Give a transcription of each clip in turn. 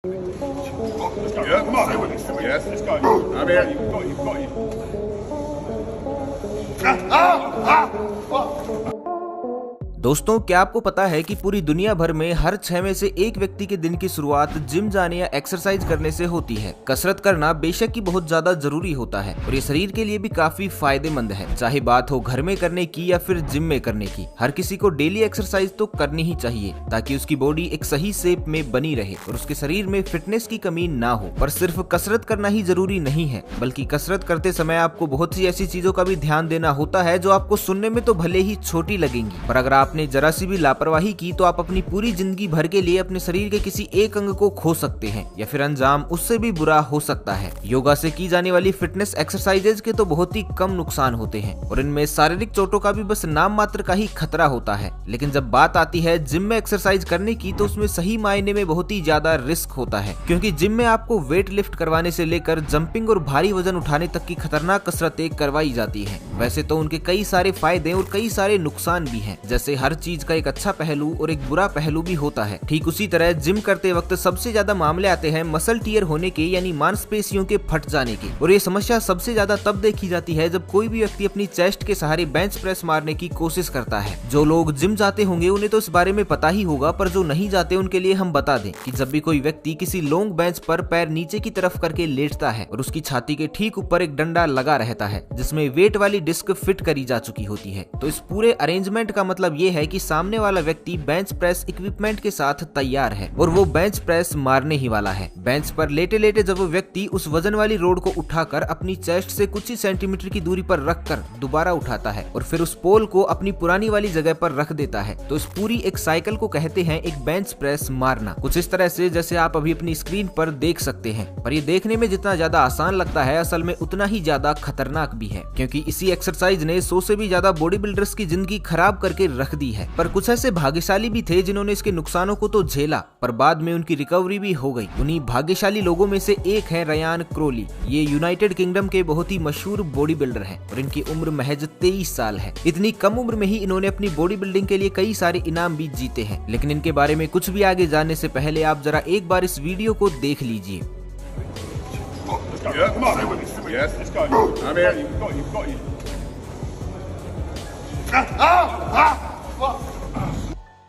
Let's go. Yeah, come on. Stay with me. Stay with me. Yes, let's go. I'm here. You've got it. दोस्तों, क्या आपको पता है कि पूरी दुनिया भर में हर 6 में से एक व्यक्ति के दिन की शुरुआत जिम जाने या एक्सरसाइज करने से होती है। कसरत करना बेशक ही बहुत ज्यादा जरूरी होता है और ये शरीर के लिए भी काफी फायदेमंद है, चाहे बात हो घर में करने की या फिर जिम में करने की। हर किसी को डेली एक्सरसाइज तो करनी ही चाहिए ताकि उसकी बॉडी एक सही शेप में बनी रहे और उसके शरीर में फिटनेस की कमी ना हो। पर सिर्फ कसरत करना ही जरूरी नहीं है, बल्कि कसरत करते समय आपको बहुत सी ऐसी चीजों का भी ध्यान देना होता है जो आपको सुनने में तो भले ही छोटी लगेंगी, पर अगर आपने जरा सी भी लापरवाही की तो आप अपनी पूरी जिंदगी भर के लिए अपने शरीर के किसी एक अंग को खो सकते हैं या फिर अंजाम उससे भी बुरा हो सकता है। योगा से की जाने वाली फिटनेस एक्सरसाइजेज के तो बहुत ही कम नुकसान होते हैं और इनमें शारीरिक चोटों का भी बस नाम मात्र का ही खतरा होता है, लेकिन जब बात आती है जिम में एक्सरसाइज करने की तो उसमें सही मायने में बहुत ही ज्यादा रिस्क होता है, क्योंकि जिम में आपको वेट लिफ्ट करवाने से लेकर जंपिंग और भारी वजन उठाने तक की खतरनाक कसरतें करवाई जाती है। वैसे तो उनके कई सारे फायदे और कई सारे नुकसान भी हैं, जैसे हर चीज का एक अच्छा पहलू और एक बुरा पहलू भी होता है। ठीक उसी तरह जिम करते वक्त सबसे ज्यादा मामले आते हैं मसल टियर होने के, यानी मांसपेशियों के फट जाने के, और ये समस्या सबसे ज्यादा तब देखी जाती है जब कोई भी व्यक्ति अपनी चेस्ट के सहारे बेंच प्रेस मारने की कोशिश करता है। जो लोग जिम जाते होंगे उन्हें तो इस बारे में पता ही होगा, पर जो नहीं जाते उनके लिए हम बता दें कि जब भी कोई व्यक्ति किसी लॉन्ग बेंच पर पैर नीचे की तरफ करके लेटता है और उसकी छाती के ठीक ऊपर एक डंडा लगा रहता है जिसमें वेट वाली डिस्क फिट करी जा चुकी होती है, तो इस पूरे अरेंजमेंट का मतलब ये है कि सामने वाला व्यक्ति बेंच प्रेस इक्विपमेंट के साथ तैयार है और वो बेंच प्रेस मारने ही वाला है। बेंच पर लेटे लेटे जब वो व्यक्ति उस वजन वाली रोड को उठाकर अपनी चेस्ट से कुछ ही सेंटीमीटर की दूरी पर रखकर दोबारा उठाता है और फिर उस पोल को अपनी पुरानी वाली जगह पर रख देता है, तो इस पूरी एक साइकिल को कहते हैं एक बेंच प्रेस मारना। कुछ इस तरह से जैसे आप अभी अपनी स्क्रीन पर देख सकते हैं, पर ये देखने में जितना ज्यादा आसान लगता है असल में उतना ही ज्यादा खतरनाक भी है, क्योंकि इसी एक्सरसाइज ने 100 से भी ज्यादा बॉडी बिल्डर्स की जिंदगी खराब करके रख दी है। पर कुछ ऐसे भाग्यशाली भी थे जिन्होंने इसके नुकसानों को तो झेला, पर बाद में उनकी रिकवरी भी हो गई। उन्हीं भाग्यशाली लोगों में से एक है रयान क्रोली। ये यूनाइटेड किंगडम के बहुत ही मशहूर बॉडी बिल्डर हैं और इनकी उम्र महज 23 साल है। इतनी कम उम्र में ही इन्होंने अपनी बॉडी बिल्डिंग के लिए कई सारे इनाम भी जीते हैं, लेकिन इनके बारे में कुछ भी आगे जानने से पहले आप जरा एक बार इस वीडियो को देख लीजिए। Yeah, come on. Stay with me. Stay with me. Yes, let's go. I'm here. You've got it.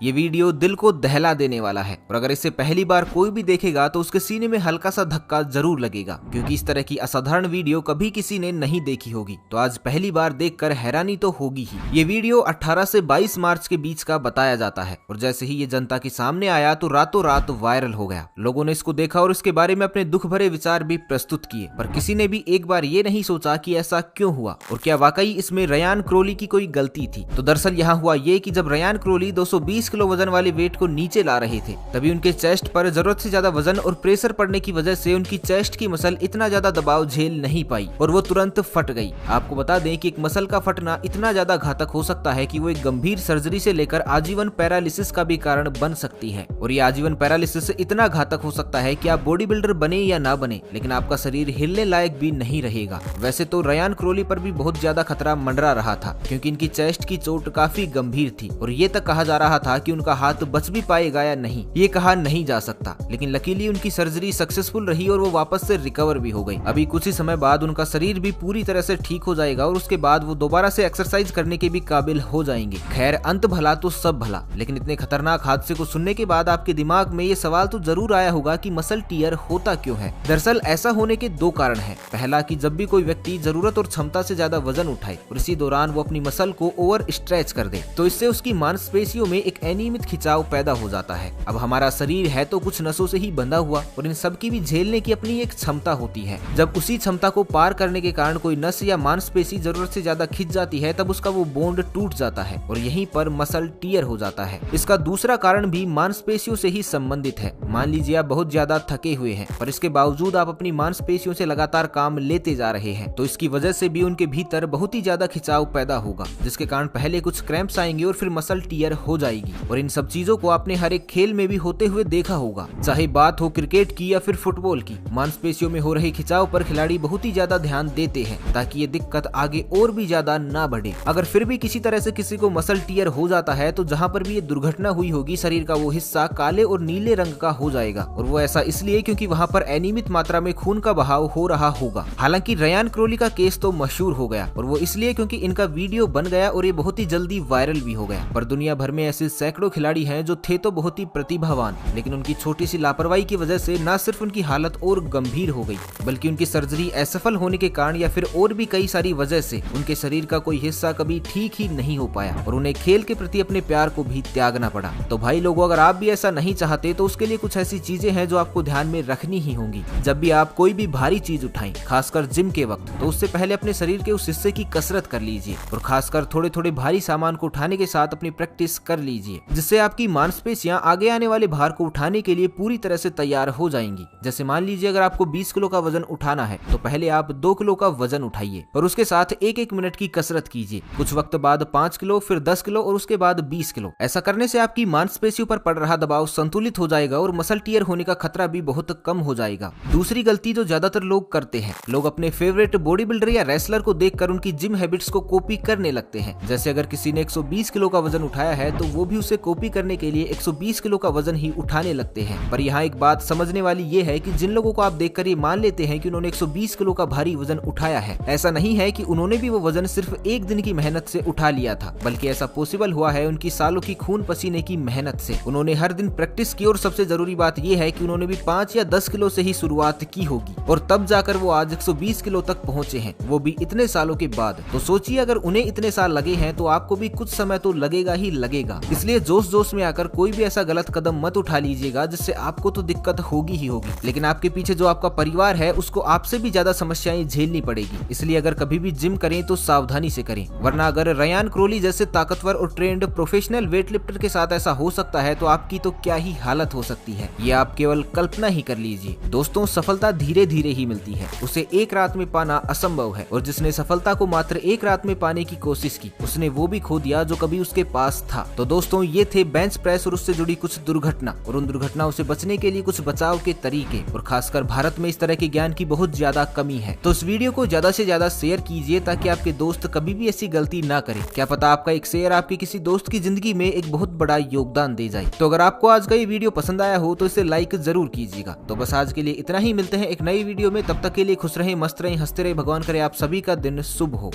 ये वीडियो दिल को दहला देने वाला है और अगर इसे पहली बार कोई भी देखेगा तो उसके सीने में हल्का सा धक्का जरूर लगेगा, क्योंकि इस तरह की असाधारण वीडियो कभी किसी ने नहीं देखी होगी। तो आज पहली बार देखकर हैरानी तो होगी ही। ये वीडियो 18 से 22 मार्च के बीच का बताया जाता है और जैसे ही ये जनता के सामने आया तो रातों रात वायरल हो गया। लोगों ने इसको देखा और इसके बारे में अपने दुख भरे विचार भी प्रस्तुत किए, पर किसी ने भी एक बार ये नहीं सोचा कि ऐसा क्यों हुआ और क्या वाकई इसमें रयान क्रोली की कोई गलती थी। तो दरअसल यहाँ हुआ ये कि जब रयान क्रोली 220 किलो वजन वाले वेट को नीचे ला रहे थे, तभी उनके चेस्ट पर जरूरत से ज्यादा वजन और प्रेशर पड़ने की वजह से उनकी चेस्ट की मसल इतना ज्यादा दबाव झेल नहीं पाई और वो तुरंत फट गई। आपको बता दें कि एक मसल का फटना इतना ज्यादा घातक हो सकता है कि वो एक गंभीर सर्जरी से लेकर आजीवन पैरालिसिस का भी कारण बन सकती है, और ये आजीवन पैरालिसिस इतना घातक हो सकता है कि आप बॉडी बिल्डर बने या ना बने, लेकिन आपका शरीर हिलने लायक भी नहीं रहेगा। वैसे तो रयान क्रोली पर भी बहुत ज्यादा खतरा मंडरा रहा था, क्योंकि इनकी चेस्ट की चोट काफी गंभीर थी और ये तक कहा जा रहा था कि उनका हाथ बच भी पाएगा या नहीं ये कहा नहीं जा सकता, लेकिन लकीली उनकी सर्जरी सक्सेसफुल रही और वो वापस से रिकवर भी हो गई। अभी कुछ ही समय बाद उनका शरीर भी पूरी तरह से ठीक हो जाएगा और उसके बाद वो दोबारा से एक्सरसाइज करने के भी काबिल हो जाएंगे। खैर, अंत भला तो सब भला, लेकिन इतने खतरनाक हादसे को सुनने के बाद आपके दिमाग में ये सवाल तो जरूर आया होगा कि मसल टियर होता क्यों है। दरअसल ऐसा होने के दो कारण हैं। पहला कि जब भी कोई व्यक्ति जरूरत और क्षमता से ज्यादा वजन उठाए और इसी दौरान वो अपनी मसल को ओवर स्ट्रेच कर दे, तो इससे उसकी मांसपेशियों में एक अनियमित खिंचाव पैदा हो जाता है। अब हमारा शरीर है तो कुछ नसों से ही बंधा हुआ और इन सब की भी झेलने की अपनी एक क्षमता होती है। जब उसी क्षमता को पार करने के कारण कोई नस या मांसपेशी जरूरत से ज्यादा खिंच जाती है, तब उसका वो बॉन्ड टूट जाता है और यहीं पर मसल टियर हो जाता है। इसका दूसरा कारण भी मांसपेशियों से ही संबंधित है। मान लीजिए आप बहुत ज्यादा थके हुए हैं, पर इसके बावजूद आप अपनी मांसपेशियों से लगातार काम लेते जा रहे हैं, तो इसकी वजह से भी उनके भीतर बहुत ही ज्यादा खिंचाव पैदा होगा, जिसके कारण पहले कुछ क्रैम्प्स आएंगे और फिर मसल टियर हो जाएगी। और इन सब चीजों को आपने हर एक खेल में भी होते हुए देखा होगा, चाहे बात हो क्रिकेट की या फिर फुटबॉल की। मांसपेशियों में हो रहे खिंचाव पर खिलाड़ी बहुत ही ज्यादा ध्यान देते हैं ताकि ये दिक्कत आगे और भी ज्यादा ना बढ़े। अगर फिर भी किसी तरह से किसी को मसल टियर हो जाता है तो जहाँ पर भी ये दुर्घटना हुई होगी शरीर का वो हिस्सा काले और नीले रंग का हो जाएगा, और वो ऐसा इसलिए क्योंकि वहाँ पर अनियमित मात्रा में खून का बहाव हो रहा होगा। हालांकि रयान क्रोली का केस तो मशहूर हो गया, और वो इसलिए क्योंकि इनका वीडियो बन गया और ये बहुत ही जल्दी वायरल भी हो गया। पर दुनिया भर में ऐसे सैकड़ों खिलाड़ी हैं जो थे तो बहुत ही प्रतिभावान, लेकिन उनकी छोटी सी लापरवाही की वजह से न सिर्फ उनकी हालत और गंभीर हो गई, बल्कि उनकी सर्जरी असफल होने के कारण या फिर और भी कई सारी वजह से उनके शरीर का कोई हिस्सा कभी ठीक ही नहीं हो पाया और उन्हें खेल के प्रति अपने प्यार को भी त्यागना पड़ा। तो भाई लोगों, अगर आप भी ऐसा नहीं चाहते तो उसके लिए कुछ ऐसी चीजें हैं जो आपको ध्यान में रखनी ही होंगी। जब भी आप कोई भी भारी चीज उठाएं, खासकर जिम के वक्त, तो उससे पहले अपने शरीर के उस हिस्से की कसरत कर लीजिए और खासकर थोड़े थोड़े भारी सामान को उठाने के साथ अपनी प्रैक्टिस कर लीजिए, जिससे आपकी मांसपेशियां आगे आने वाले भार को उठाने के लिए पूरी तरह से तैयार हो जाएंगी। जैसे मान लीजिए अगर आपको 20 किलो का वजन उठाना है तो पहले आप 2 किलो का वजन उठाइए और उसके साथ 1-1 मिनट की कसरत कीजिए। कुछ वक्त बाद 5 किलो, फिर 10 किलो और उसके बाद 20 किलो। ऐसा करने से आपकी मांसपेशियों पर पड़ रहा दबाव संतुलित हो जाएगा और मसल टियर होने का खतरा भी बहुत कम हो जाएगा। दूसरी गलती जो ज्यादातर लोग करते हैं, लोग अपने फेवरेट बॉडी बिल्डर या रेसलर को देखकर उनकी जिम हैबिट्स को कॉपी करने लगते हैं। जैसे अगर किसी ने 120 किलो का वजन उठाया है तो वो भी उसे कॉपी करने के लिए 120 किलो का वजन ही उठाने लगते हैं। पर यहाँ एक बात समझने वाली ये है कि जिन लोगों को आप देखकर ये मान लेते हैं कि उन्होंने 120 किलो का भारी वजन उठाया है, ऐसा नहीं है कि उन्होंने भी वो वजन सिर्फ एक दिन की मेहनत से उठा लिया था, बल्कि ऐसा पॉसिबल हुआ है उनकी सालों की खून पसीने की मेहनत से। उन्होंने हर दिन प्रैक्टिस की और सबसे जरूरी बात यह है कि उन्होंने भी 5 या 10 किलो से ही शुरुआत की होगी और तब जाकर वो आज 120 किलो तक पहुंचे हैं, वो भी इतने सालों के बाद। तो सोचिए, अगर उन्हें इतने साल लगे हैं तो आपको भी कुछ समय तो लगेगा ही लगेगा। इसलिए जोश जोश में आकर कोई भी ऐसा गलत कदम मत उठा लीजिएगा जिससे आपको तो दिक्कत होगी ही होगी, लेकिन आपके पीछे जो आपका परिवार है उसको आपसे भी ज्यादा समस्याएं झेलनी पड़ेगी। इसलिए अगर कभी भी जिम करें तो सावधानी से करें, वरना अगर रयान क्रोली जैसे ताकतवर और ट्रेंड प्रोफेशनल वेट लिफ्टर के साथ ऐसा हो सकता है तो आपकी तो क्या ही हालत हो सकती है, ये आप केवल कल्पना ही कर लीजिए। दोस्तों, सफलता धीरे धीरे ही मिलती है, उसे एक रात में पाना असंभव है, और जिसने सफलता को मात्र एक रात में पाने की कोशिश की उसने वो भी खो दिया जो कभी उसके पास था। तो दोस्तों, ये थे बेंच प्रेस और उससे जुड़ी कुछ दुर्घटना और उन दुर्घटनाओं से बचने के लिए कुछ बचाव के तरीके, और खासकर भारत में इस तरह के ज्ञान की बहुत ज्यादा कमी है। तो इस वीडियो को ज्यादा से ज्यादा शेयर कीजिए ताकि आपके दोस्त कभी भी ऐसी गलती ना करें। क्या पता आपका एक शेयर आपके किसी दोस्त की जिंदगी में एक बहुत बड़ा योगदान दे जाए। तो अगर आपको आज का ये वीडियो पसंद आया हो तो इसे लाइक जरूर कीजिएगा। तो बस आज के लिए इतना ही, मिलते हैं एक नई वीडियो में, तब तक के लिए खुश रहें, मस्त रहें, हंसते रहें। भगवान करे आप सभी का दिन शुभ हो।